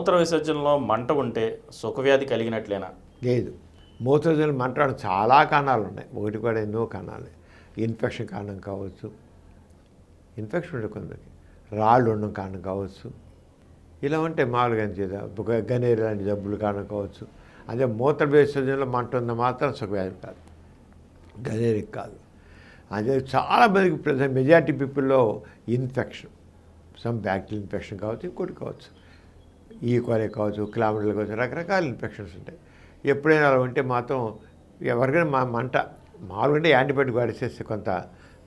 మూత్ర విసర్జనలో మంట ఉంటే సుఖవ్యాధి కలిగినట్లేనా? లేదు. మూత్ర విసర్జన మంట చాలా కారణాలు ఉన్నాయి. ఒకటి కూడా ఎన్నో కారణాలు. ఇన్ఫెక్షన్ కారణం కావచ్చు, ఇన్ఫెక్షన్ ఉండే కొందరికి రాళ్ళు ఉండడం కారణం కావచ్చు, ఇలా ఉంటే మామూలుగా గనేరి లాంటి జబ్బులు కారణం కావచ్చు. అదే మూత్ర విసర్జనలో మంట ఉన్న మాత్రం సుఖవ్యాధి కాదు, గనేరికి కాదు. అదే చాలా మందికి మెజారిటీ పీపుల్లో ఇన్ఫెక్షన్, సమ్ బ్యాక్టీరియల్ ఇన్ఫెక్షన్ కావచ్చు, ఇంకోటి కావచ్చు, ఈకోలే కావచ్చు, క్లామిడియల్ కావచ్చు, రకరకాల ఇన్ఫెక్షన్స్ ఉంటాయి. ఎప్పుడైనా అలా ఉంటే మాత్రం ఎవరికైనా మంట మామూలుగా యాంటీబయాటిక్ వాడిస్తే కొంత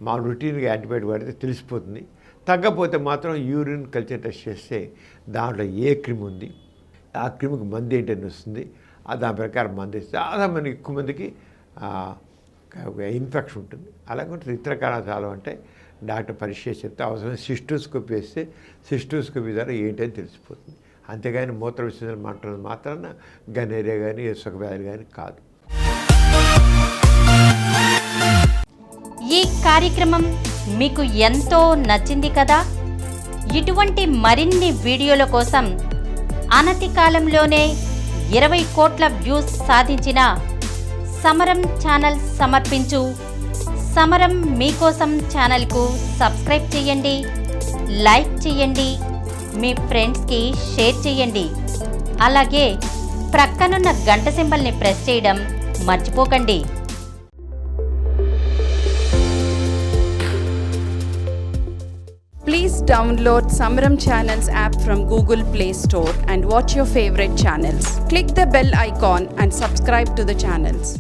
మామూలు రొటీన్గా యాంటీబయాటిక్ వాడితే తెలిసిపోతుంది. తగ్గపోతే మాత్రం యూరిన్ కల్చర్ టెస్ట్ చేస్తే దాంట్లో ఏ క్రిమి ఉంది, ఆ క్రిమికి మందు ఏంటని వస్తుంది. దాని ప్రకారం మందు ఇస్తే చాలా మంది ఎక్కువ మందికి ఇన్ఫెక్షన్ ఉంటుంది. అలాగే ఇతర కారణాలు చాలా ఉంటాయి. డాక్టర్ పరీక్ష చేసి చెప్తే అవసరమైన సిస్టోస్కోపీ వేస్తే సిస్టోస్కోపీ ద్వారా ఏంటని తెలిసిపోతుంది. అంతేగాని మూత్ర విసర్జన మంటలు మాత్రాన గనేరియా కానీ సుఖవ్యాధులు కానీ కాదు. ఈ కార్యక్రమం మీకు ఎంతో నచ్చింది కదా. ఇటువంటి మరిన్ని వీడియోల కోసం అనతి కాలంలోనే 20 కోట్ల వ్యూస్ సాధించిన సమరం ఛానల్ సమర్పించు సమరం మీకోసం ఛానల్కు సబ్స్క్రైబ్ చేయండి, లైక్ చేయండి, మీ ఫ్రెండ్స్కి షేర్ చేయండి. అలాగే ప్రక్కనున్న గంట సింబల్ని ప్రెస్ చేయడం మర్చిపోకండి. Please download Samaram Channels app from Google Play Store and watch your favorite channels. Click the bell icon and subscribe to the channels.